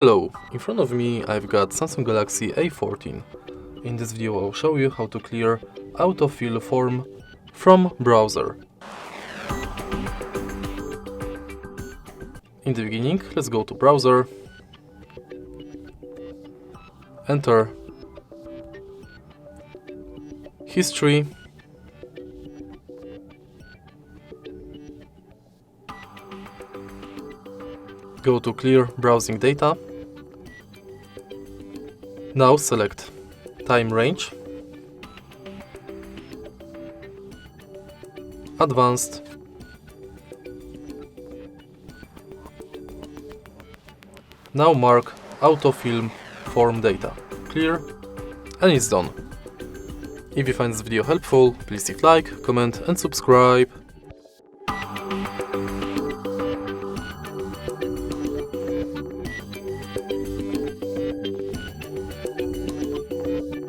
Hello, in front of me I've got Samsung Galaxy A14. In this video I'll show you how to clear autofill form from browser. In the beginning, let's go to browser, enter history, go to clear browsing data. Now select time range, advanced, now mark autofill form data, clear, and it's done. If you find this video helpful, please leave like, comment and subscribe.